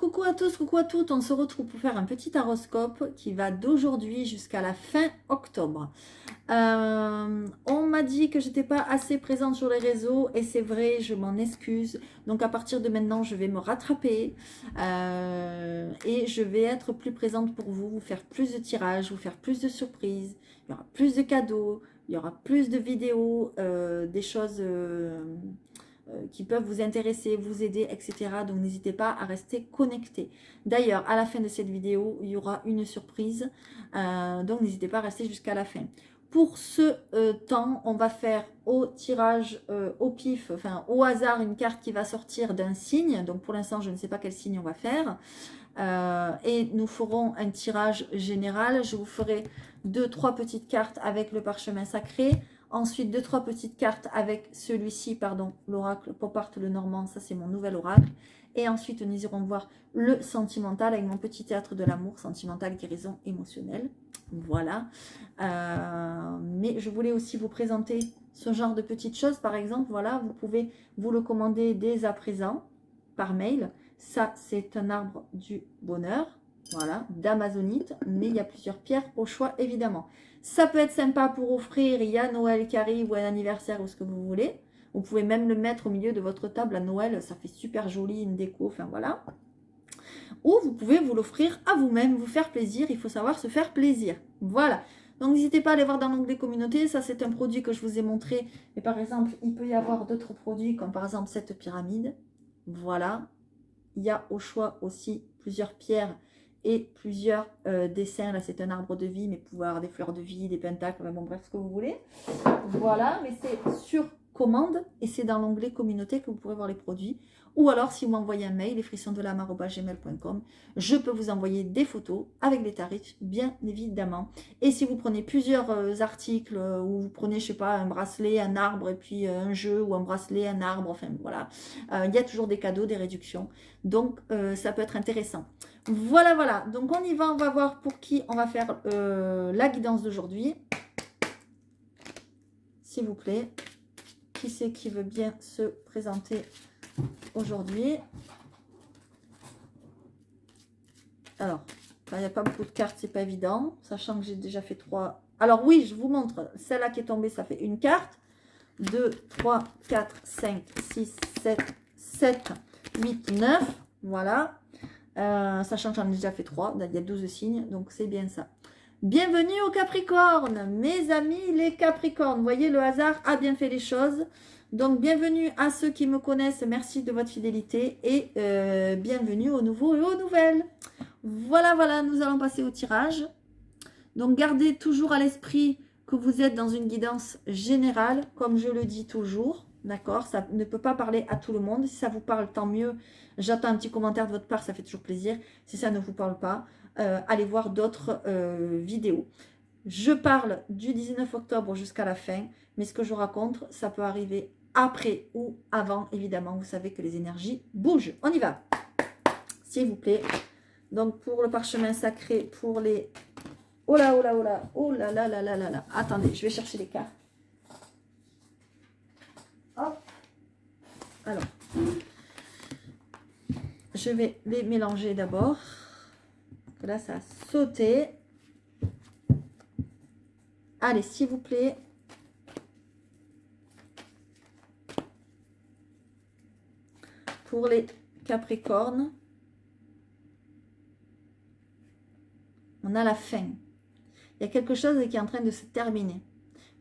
Coucou à tous, coucou à toutes, on se retrouve pour faire un petit horoscope qui va d'aujourd'hui jusqu'à la fin octobre. On m'a dit que j'étais pas assez présente sur les réseaux et c'est vrai, je m'en excuse. Donc à partir de maintenant, je vais me rattraper et je vais être plus présente pour vous, vous faire plus de tirages, vous faire plus de surprises. Il y aura plus de cadeaux, il y aura plus de vidéos, des choses qui peuvent vous intéresser, vous aider, etc. Donc n'hésitez pas à rester connecté. D'ailleurs, à la fin de cette vidéo, il y aura une surprise. Donc n'hésitez pas à rester jusqu'à la fin. Pour ce temps, on va faire au tirage, au pif, enfin au hasard, une carte qui va sortir d'un signe. Donc pour l'instant, je ne sais pas quel signe on va faire. Et nous ferons un tirage général. Je vous ferai 2-3 petites cartes avec le parchemin sacré. Ensuite, 2-3 petites cartes avec celui-ci, pardon, l'oracle Pop Art le Normand. Ça, c'est mon nouvel oracle. Et ensuite, nous irons voir le sentimental avec mon petit théâtre de l'amour, sentimental, guérison émotionnelle. Voilà. Mais je voulais aussi vous présenter ce genre de petites choses. Par exemple, voilà, vous pouvez vous le commander dès à présent par mail. Ça, c'est un arbre du bonheur. Voilà, d'amazonite. Mais il y a plusieurs pierres au choix, évidemment. Ça peut être sympa pour offrir, il y a Noël qui arrive ou un anniversaire ou ce que vous voulez. Vous pouvez même le mettre au milieu de votre table à Noël, ça fait super joli, une déco, enfin voilà. Ou vous pouvez vous l'offrir à vous-même, vous faire plaisir, il faut savoir se faire plaisir. Voilà, donc n'hésitez pas à aller voir dans l'onglet communauté, ça c'est un produit que je vous ai montré. Mais par exemple, il peut y avoir d'autres produits comme par exemple cette pyramide. Voilà, il y a au choix aussi plusieurs pierres et plusieurs dessins. Là, c'est un arbre de vie, mais vous pouvez avoir des fleurs de vie, des pentacles, bon, bref, ce que vous voulez. Voilà, mais c'est sur commande et c'est dans l'onglet communauté que vous pourrez voir les produits. Ou alors, si vous m'envoyez un mail, lesfrissonsdelame@gmail.com, je peux vous envoyer des photos avec des tarifs, bien évidemment. Et si vous prenez plusieurs articles, ou vous prenez, je sais pas, un bracelet, un arbre, et puis un jeu, ou un bracelet, un arbre, enfin voilà, il y a toujours des cadeaux, des réductions. Donc, ça peut être intéressant. Voilà, voilà. Donc, on y va. On va voir pour qui on va faire la guidance d'aujourd'hui. S'il vous plaît. Qui c'est qui veut bien se présenter aujourd'hui? Alors, il n'y a pas beaucoup de cartes, c'est pas évident. Sachant que j'ai déjà fait 3. Alors oui, je vous montre. Celle-là qui est tombée, ça fait une carte. 2, 3, 4, 5, 6, 7, 8, 9. Voilà. Sachant que j'en ai déjà fait 3, il y a 12 signes, donc c'est bien ça. Bienvenue aux Capricornes, mes amis les Capricornes. Vous voyez, le hasard a bien fait les choses. Donc, bienvenue à ceux qui me connaissent, merci de votre fidélité et bienvenue aux nouveaux et aux nouvelles. Voilà, voilà, nous allons passer au tirage. Donc, gardez toujours à l'esprit que vous êtes dans une guidance générale, comme je le dis toujours. D'accord, ça ne peut pas parler à tout le monde. Si ça vous parle, tant mieux. J'attends un petit commentaire de votre part, ça fait toujours plaisir. Si ça ne vous parle pas, allez voir d'autres vidéos. Je parle du 19 octobre jusqu'à la fin, mais ce que je raconte, ça peut arriver après ou avant, évidemment. Vous savez que les énergies bougent. On y va, s'il vous plaît. Donc, pour le parchemin sacré, pour les... Oh là, oh là, oh là, oh là là là là là là. Attendez, je vais chercher les cartes. Hop. Alors, je vais les mélanger d'abord. Là, ça a sauté. Allez, s'il vous plaît. Pour les Capricornes, on a la fin. Il y a quelque chose qui est en train de se terminer.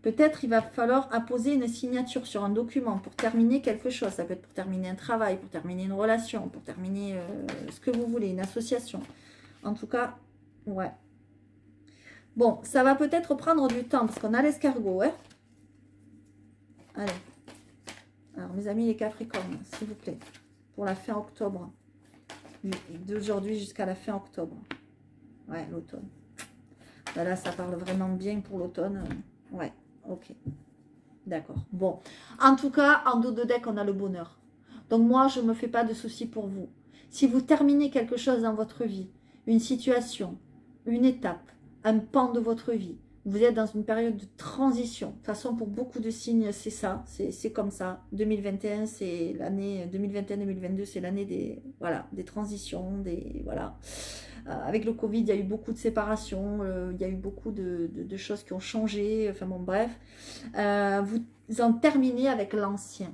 Peut-être il va falloir apposer une signature sur un document pour terminer quelque chose. Ça peut être pour terminer un travail, pour terminer une relation, pour terminer ce que vous voulez, une association. En tout cas, ouais. Bon, ça va peut-être prendre du temps parce qu'on a l'escargot. Hein. Allez. Alors, mes amis les Capricornes, s'il vous plaît. Pour la fin octobre. D'aujourd'hui jusqu'à la fin octobre. Ouais, l'automne. Là, ça parle vraiment bien pour l'automne. Ouais, ok. D'accord. Bon. En tout cas, en dos de deck, on a le bonheur. Donc, moi, je ne me fais pas de soucis pour vous. Si vous terminez quelque chose dans votre vie, une situation, une étape, un pan de votre vie, Vous êtes dans une période de transition. De toute façon, pour beaucoup de signes, c'est ça. C'est comme ça. 2021, c'est l'année 2021-2022, c'est l'année des, voilà, des transitions. Voilà. Avec le Covid, il y a eu beaucoup de séparations. Il y a eu beaucoup de choses qui ont changé. Enfin bon, bref. Vous en terminez avec l'ancien.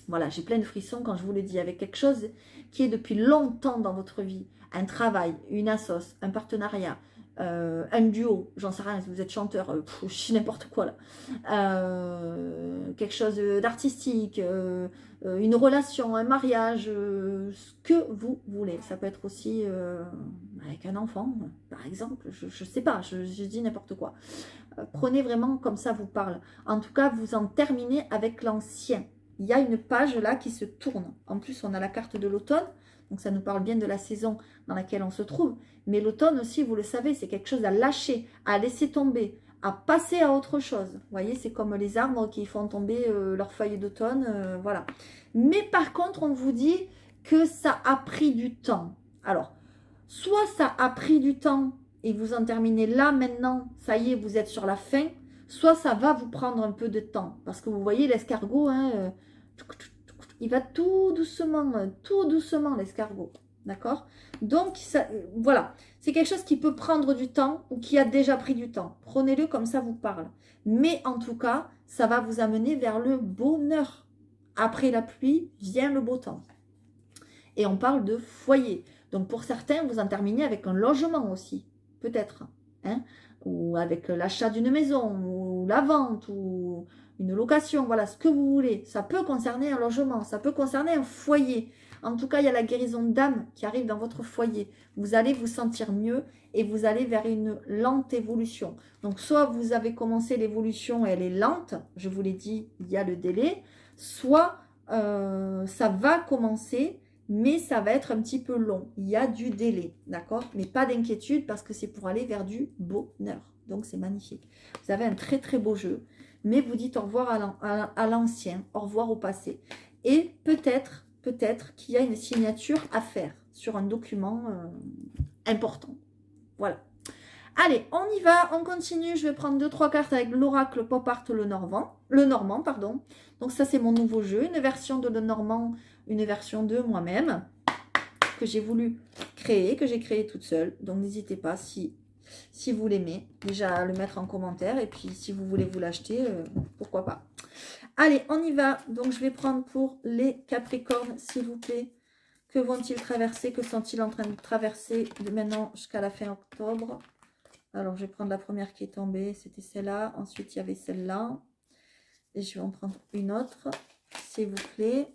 Voilà, j'ai plein de frissons quand je vous le dis. Avec quelque chose qui est depuis longtemps dans votre vie. Un travail, une assoce, un partenariat. Un duo, j'en sais rien, si vous êtes chanteur, je suis n'importe quoi là, quelque chose d'artistique, une relation, un mariage, ce que vous voulez. Ça peut être aussi avec un enfant, par exemple, je sais pas, je dis n'importe quoi. Prenez vraiment comme ça vous parle. En tout cas, vous en terminez avec l'ancien. Il y a une page là qui se tourne. En plus, on a la carte de l'automne. Donc ça nous parle bien de la saison dans laquelle on se trouve. Mais l'automne aussi, vous le savez, c'est quelque chose à lâcher, à laisser tomber, à passer à autre chose. Vous voyez, c'est comme les arbres qui font tomber leurs feuilles d'automne. Voilà. Mais par contre, on vous dit que ça a pris du temps. Alors, soit ça a pris du temps et vous en terminez là maintenant, ça y est, vous êtes sur la fin. Soit ça va vous prendre un peu de temps. Parce que vous voyez l'escargot, hein, il va tout doucement l'escargot. D'accord? Donc, ça, voilà. C'est quelque chose qui peut prendre du temps ou qui a déjà pris du temps. Prenez-le comme ça vous parle. Mais en tout cas, ça va vous amener vers le bonheur. Après la pluie, vient le beau temps. Et on parle de foyer. Donc, pour certains, vous en terminez avec un logement aussi. Peut-être. Hein? Ou avec l'achat d'une maison, ou la vente, ou une location, voilà, ce que vous voulez. Ça peut concerner un logement, ça peut concerner un foyer. En tout cas, il y a la guérison d'âme qui arrive dans votre foyer. Vous allez vous sentir mieux et vous allez vers une lente évolution. Donc, soit vous avez commencé l'évolution et elle est lente, je vous l'ai dit, il y a le délai, soit ça va commencer, mais ça va être un petit peu long. Il y a du délai, d'accord? Mais pas d'inquiétude parce que c'est pour aller vers du bonheur. Donc, c'est magnifique. Vous avez un très, très beau jeu. Mais vous dites au revoir à l'ancien, au revoir au passé. Et peut-être qu'il y a une signature à faire sur un document important. Voilà. Allez, on y va, on continue. Je vais prendre 2-3 cartes avec l'oracle Pop Art le Normand, pardon. Donc ça, c'est mon nouveau jeu. Une version de le Normand, une version de moi-même que j'ai voulu créer, que j'ai créé toute seule. Donc n'hésitez pas si vous l'aimez, déjà à le mettre en commentaire. Et puis si vous voulez vous l'acheter, pourquoi pas. Allez, on y va. Donc je vais prendre pour les Capricornes, s'il vous plaît. Que vont-ils traverser? Que sont-ils en train de traverser de maintenant jusqu'à la fin octobre? Alors, je vais prendre la première qui est tombée. C'était celle-là. Ensuite, il y avait celle-là. Et je vais en prendre une autre, s'il vous plaît.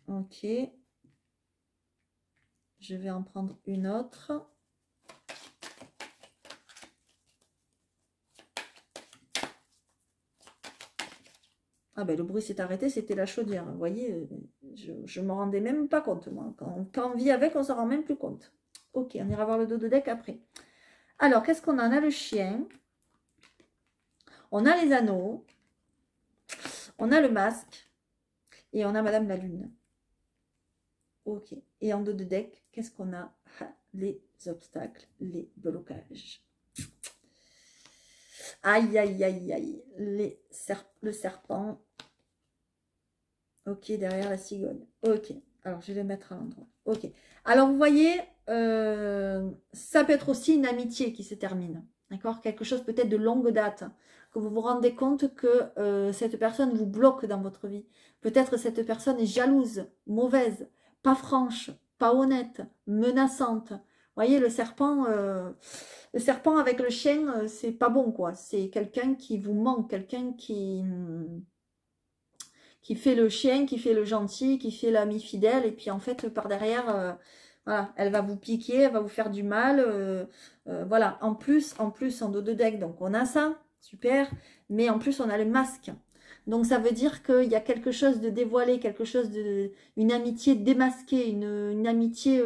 Ok. Je vais en prendre une autre. Ah ben, le bruit s'est arrêté, c'était la chaudière. Vous voyez, je ne me rendais même pas compte, moi. Quand on vit avec, on ne s'en rend même plus compte. Ok, on ira voir le dos de deck après. Alors, qu'est-ce qu'on a? On a le chien. On a les anneaux. On a le masque. Et on a Madame la Lune. Ok. Et en dos de deck, qu'est-ce qu'on a? Les obstacles, les blocages. Aïe, aïe, aïe, aïe. Le serpent. Ok, derrière la cigogne. Ok. Alors, je vais le mettre à l'endroit. Ok. Alors, vous voyez, ça peut être aussi une amitié qui se termine. D'accord? Quelque chose peut-être de longue date. Que vous vous rendez compte que cette personne vous bloque dans votre vie. Peut-être cette personne est jalouse, mauvaise, pas franche, pas honnête, menaçante. Vous voyez, le serpent avec le chien, c'est pas bon, quoi. C'est quelqu'un qui vous manque, quelqu'un qui fait le chien, qui fait le gentil, qui fait l'ami fidèle. Et puis, en fait, par derrière, voilà, elle va vous piquer, elle va vous faire du mal. Voilà, en plus, en dos de deck, donc on a ça, super. Mais en plus, on a le masque. Donc, ça veut dire qu'il y a quelque chose de dévoilé, quelque chose une amitié démasquée, une amitié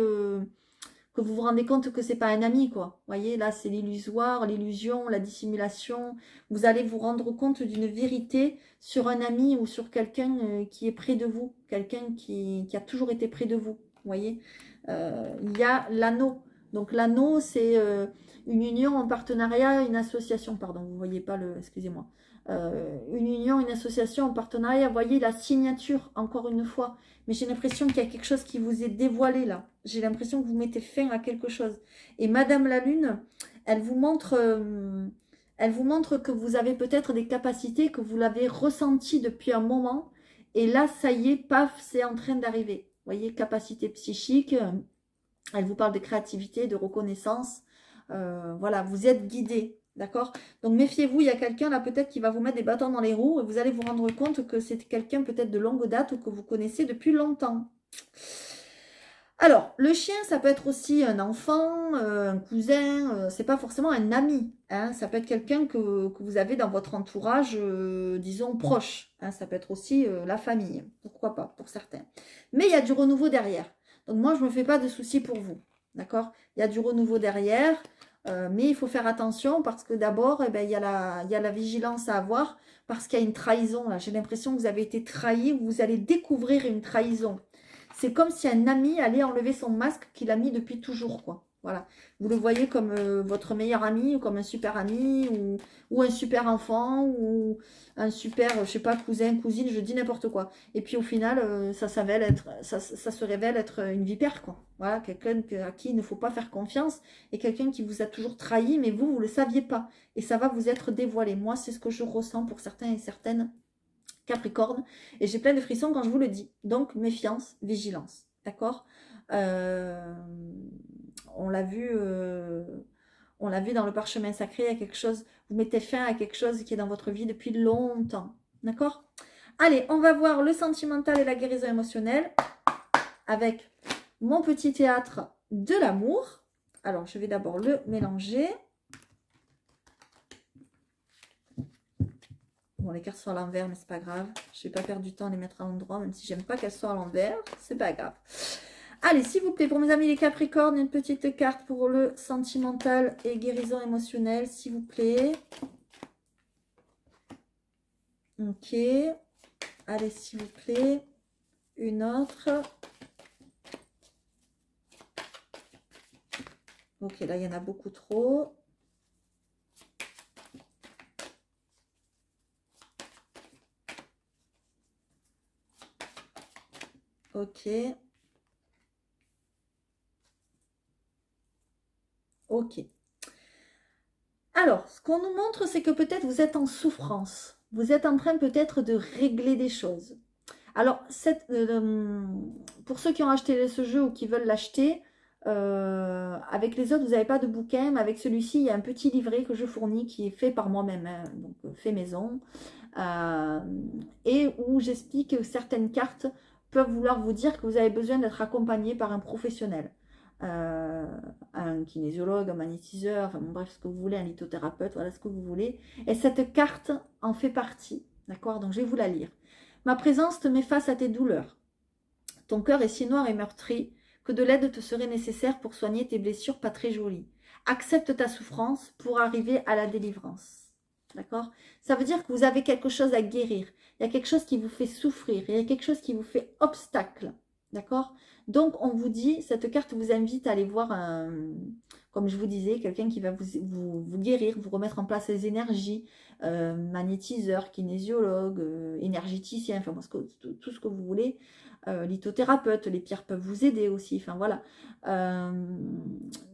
que vous vous rendez compte que c'est pas un ami, quoi. Vous voyez, là, c'est l'illusoire, l'illusion, la dissimulation. Vous allez vous rendre compte d'une vérité sur un ami ou sur quelqu'un qui est près de vous, quelqu'un qui a toujours été près de vous. Vous voyez, il y a l'anneau. Donc l'anneau, c'est une union en partenariat, une association, pardon, vous ne voyez pas le, excusez-moi. Une union, une association en partenariat, vous voyez la signature, encore une fois. Mais j'ai l'impression qu'il y a quelque chose qui vous est dévoilé là. J'ai l'impression que vous mettez fin à quelque chose. Et Madame la Lune, elle vous montre que vous avez peut-être des capacités, que vous l'avez ressenti depuis un moment. Et là, ça y est, paf, c'est en train d'arriver. Vous voyez, capacité psychique. Elle vous parle de créativité, de reconnaissance. Voilà, vous êtes guidé, d'accord? Donc méfiez-vous, il y a quelqu'un là peut-être qui va vous mettre des bâtons dans les roues et vous allez vous rendre compte que c'est quelqu'un peut-être de longue date ou que vous connaissez depuis longtemps. Alors, le chien, ça peut être aussi un enfant, un cousin, c'est pas forcément un ami. Hein, ça peut être quelqu'un que vous avez dans votre entourage, disons, proche. Hein, ça peut être aussi la famille, pourquoi pas, pour certains. Mais il y a du renouveau derrière. Donc moi, je ne me fais pas de soucis pour vous. D'accord? Il y a du renouveau derrière, mais il faut faire attention parce que d'abord, eh ben, il y a la vigilance à avoir parce qu'il y a une trahison. J'ai l'impression que vous avez été trahi ou vous allez découvrir une trahison. C'est comme si un ami allait enlever son masque qu'il a mis depuis toujours, quoi. Voilà. Vous le voyez comme votre meilleur ami ou comme un super ami ou un super enfant ou un super, je sais pas, cousin, cousine, je dis n'importe quoi. Et puis au final, ça se révèle être une vipère, quoi. Voilà, quelqu'un à qui il ne faut pas faire confiance et quelqu'un qui vous a toujours trahi, mais vous ne le saviez pas. Et ça va vous être dévoilé. Moi, c'est ce que je ressens pour certains et certaines Capricorne, et j'ai plein de frissons quand je vous le dis. Donc, méfiance, vigilance, d'accord? On l'a vu dans le parchemin sacré, il y a quelque chose, vous mettez fin à quelque chose qui est dans votre vie depuis longtemps, d'accord? Allez, on va voir le sentimental et la guérison émotionnelle avec mon petit théâtre de l'amour. Alors, je vais d'abord le mélanger. Bon, les cartes sont à l'envers, mais c'est pas grave. Je vais pas perdre du temps à les mettre à l'endroit, même si j'aime pas qu'elles soient à l'envers. C'est pas grave. Allez, s'il vous plaît, pour mes amis les Capricornes, une petite carte pour le sentimental et guérison émotionnelle, s'il vous plaît. Ok. Allez, s'il vous plaît. Une autre. Ok, là, il y en a beaucoup trop. Ok. Ok. Alors, ce qu'on nous montre, c'est que peut-être vous êtes en souffrance. Vous êtes en train peut-être de régler des choses. Alors, pour ceux qui ont acheté ce jeu ou qui veulent l'acheter, avec les autres, vous n'avez pas de bouquin, mais avec celui-ci, il y a un petit livret que je fournis qui est fait par moi-même, hein, donc fait maison, et où j'explique que certaines cartes peuvent vouloir vous dire que vous avez besoin d'être accompagné par un professionnel. Un kinésiologue, un magnétiseur, enfin bon, bref, ce que vous voulez, un lithothérapeute, voilà ce que vous voulez. Et cette carte en fait partie, d'accord? Donc je vais vous la lire. Ma présence te met face à tes douleurs. Ton cœur est si noir et meurtri que de l'aide te serait nécessaire pour soigner tes blessures pas très jolies. Accepte ta souffrance pour arriver à la délivrance. D'accord? Ça veut dire que vous avez quelque chose à guérir. Il y a quelque chose qui vous fait souffrir. Il y a quelque chose qui vous fait obstacle. D'accord? Donc, on vous dit, cette carte vous invite à aller voir, comme je vous disais, quelqu'un qui va vous guérir, vous remettre en place les énergies, magnétiseur, kinésiologue, énergéticien, enfin, tout ce que vous voulez, lithothérapeute, les pierres peuvent vous aider aussi, enfin voilà.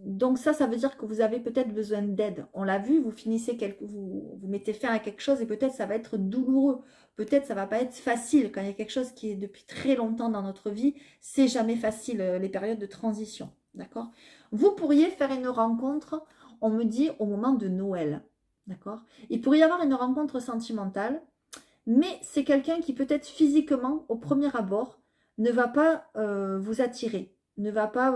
Donc ça veut dire que vous avez peut-être besoin d'aide. On l'a vu, vous finissez, vous mettez fin à quelque chose et peut-être ça va être douloureux. Peut-être ça va pas être facile quand il y a quelque chose qui est depuis très longtemps dans notre vie. C'est jamais facile, les périodes de transition. D'accord? Vous pourriez faire une rencontre, on me dit, au moment de Noël. D'accord? Il pourrait y avoir une rencontre sentimentale, mais c'est quelqu'un qui peut-être physiquement, au premier abord, ne va pas vous attirer. Ne va pas...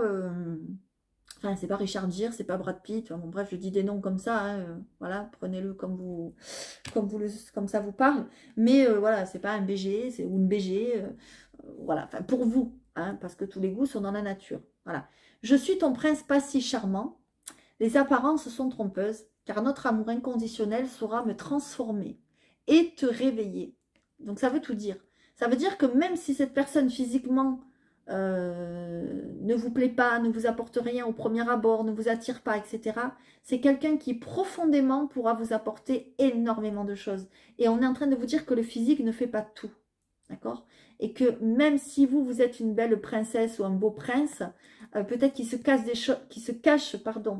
Enfin, c'est pas Richard Gere, c'est pas Brad Pitt. Bon, bref, je dis des noms comme ça. Hein, voilà, prenez-le comme ça vous parle. Mais voilà, c'est pas un BG ou une BG. Voilà, enfin, pour vous, hein, parce que tous les goûts sont dans la nature. Voilà. Je suis ton prince pas si charmant. Les apparences sont trompeuses, car notre amour inconditionnel saura me transformer et te réveiller. Donc ça veut tout dire. Ça veut dire que même si cette personne physiquement ne vous plaît pas, ne vous apporte rien au premier abord, ne vous attire pas, etc. C'est quelqu'un qui profondément pourra vous apporter énormément de choses. Et on est en train de vous dire que le physique ne fait pas tout. D'accord? Et que même si vous, vous êtes une belle princesse ou un beau prince, peut-être qu'il se cache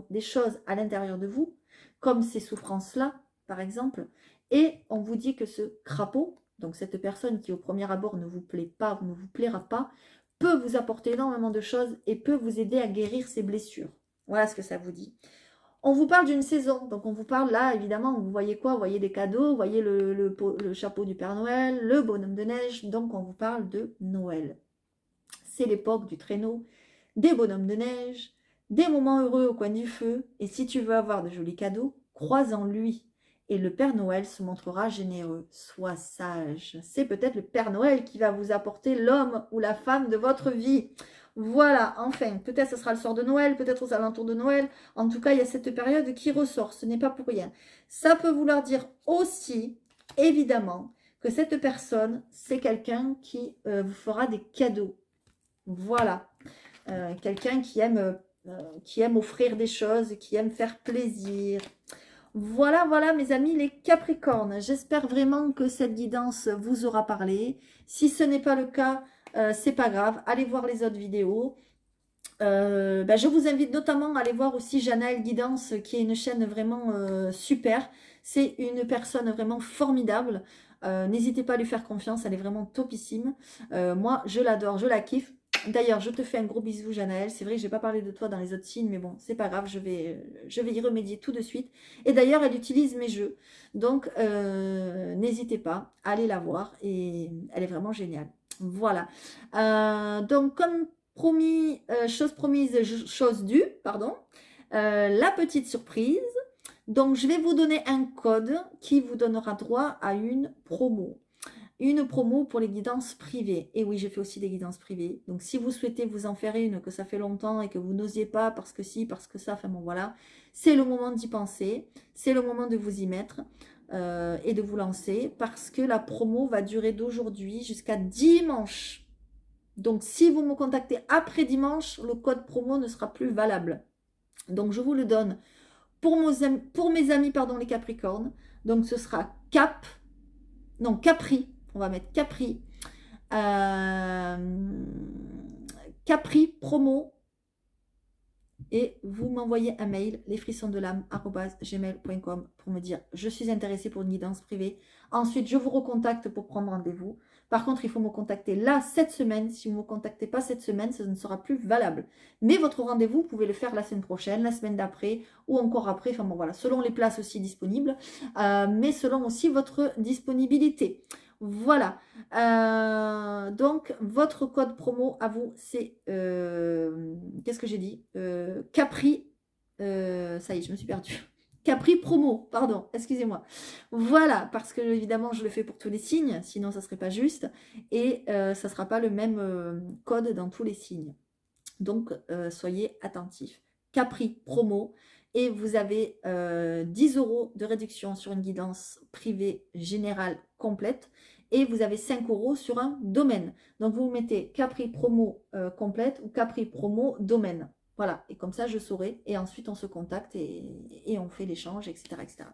des choses à l'intérieur de vous, comme ces souffrances-là, par exemple. Et on vous dit que ce crapaud, donc cette personne qui au premier abord ne vous plaît pas ou ne vous plaira pas, peut vous apporter énormément de choses et peut vous aider à guérir ces blessures. Voilà ce que ça vous dit. On vous parle d'une saison, donc on vous parle là, évidemment, vous voyez quoi? Vous voyez des cadeaux, vous voyez le chapeau du Père Noël, le bonhomme de neige, donc on vous parle de Noël. C'est l'époque du traîneau, des bonhommes de neige, des moments heureux au coin du feu, et si tu veux avoir de jolis cadeaux, crois en lui. Et le Père Noël se montrera généreux. Sois sage. C'est peut-être le Père Noël qui va vous apporter l'homme ou la femme de votre vie. Voilà, enfin, peut-être ce sera le soir de Noël, peut-être aux alentours de Noël. En tout cas, il y a cette période qui ressort, ce n'est pas pour rien. Ça peut vouloir dire aussi, évidemment, que cette personne, c'est quelqu'un qui vous fera des cadeaux. Voilà, quelqu'un qui aime offrir des choses, qui aime faire plaisir. Voilà, voilà mes amis les Capricornes. J'espère vraiment que cette guidance vous aura parlé. Si ce n'est pas le cas, c'est pas grave. Allez voir les autres vidéos. Je vous invite notamment à aller voir aussi Janaël Guidance, qui est une chaîne vraiment super. C'est une personne vraiment formidable. N'hésitez pas à lui faire confiance, elle est vraiment topissime. Moi, je l'adore, je la kiffe. D'ailleurs, je te fais un gros bisou, Janaël. C'est vrai que je n'ai pas parlé de toi dans les autres signes, mais bon, c'est pas grave, je vais y remédier tout de suite. Et d'ailleurs, elle utilise mes jeux. Donc, n'hésitez pas à aller la voir. Et elle est vraiment géniale. Voilà. Donc, comme promis, chose promise, chose due, pardon. La petite surprise. Donc, je vais vous donner un code qui vous donnera droit à une promo. Une promo pour les guidances privées. Et oui, je fais aussi des guidances privées. Donc, si vous souhaitez vous en faire une, que ça fait longtemps et que vous n'osiez pas parce que si, parce que ça, enfin bon, voilà. C'est le moment d'y penser. C'est le moment de vous y mettre et de vous lancer parce que la promo va durer d'aujourd'hui jusqu'à dimanche. Donc, si vous me contactez après dimanche, le code promo ne sera plus valable. Donc, je vous le donne pour mes amis, pardon, les Capricornes. Donc, ce sera Capri. On va mettre Capri. Capri promo. Et vous m'envoyez un mail, lesfrissonsdelame@gmail.com pour me dire je suis intéressée pour une guidance privée. Ensuite, je vous recontacte pour prendre rendez-vous. Par contre, il faut me contacter là, cette semaine. Si vous ne me contactez pas cette semaine, ça ne sera plus valable. Mais votre rendez-vous, vous pouvez le faire la semaine prochaine, la semaine d'après ou encore après. Enfin bon, voilà, selon les places aussi disponibles, mais selon aussi votre disponibilité. Voilà. Donc, votre code promo à vous, c'est... Qu'est-ce que j'ai dit Capri. Ça y est, je me suis perdue. Capri promo, pardon, excusez-moi. Voilà, parce que évidemment, je le fais pour tous les signes, sinon ça ne serait pas juste. Et ça ne sera pas le même code dans tous les signes. Donc, soyez attentifs. Capri promo. Et vous avez 10 € de réduction sur une guidance privée générale complète. Et vous avez 5 € sur un domaine. Donc, vous mettez Capri promo complète ou Capri promo domaine. Voilà, et comme ça, je saurai. Et ensuite, on se contacte et on fait l'échange, etc., etc.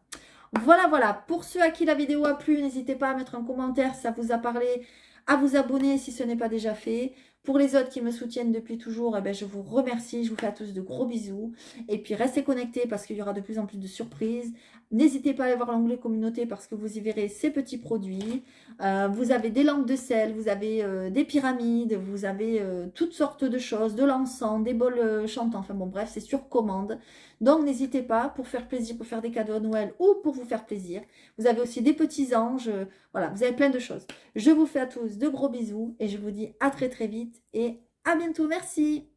Voilà, voilà. Pour ceux à qui la vidéo a plu, n'hésitez pas à mettre un commentaire si ça vous a parlé, à vous abonner si ce n'est pas déjà fait. Pour les autres qui me soutiennent depuis toujours, eh bien, je vous remercie. Je vous fais à tous de gros bisous. Et puis, restez connectés parce qu'il y aura de plus en plus de surprises. N'hésitez pas à aller voir l'onglet communauté parce que vous y verrez ces petits produits. Vous avez des lampes de sel, vous avez des pyramides, vous avez toutes sortes de choses, de l'encens, des bols chantants. Enfin bon, bref, c'est sur commande. Donc, n'hésitez pas pour faire plaisir, pour faire des cadeaux à Noël ou pour vous faire plaisir. Vous avez aussi des petits anges. Voilà, vous avez plein de choses. Je vous fais à tous de gros bisous et je vous dis à très très vite et à bientôt. Merci.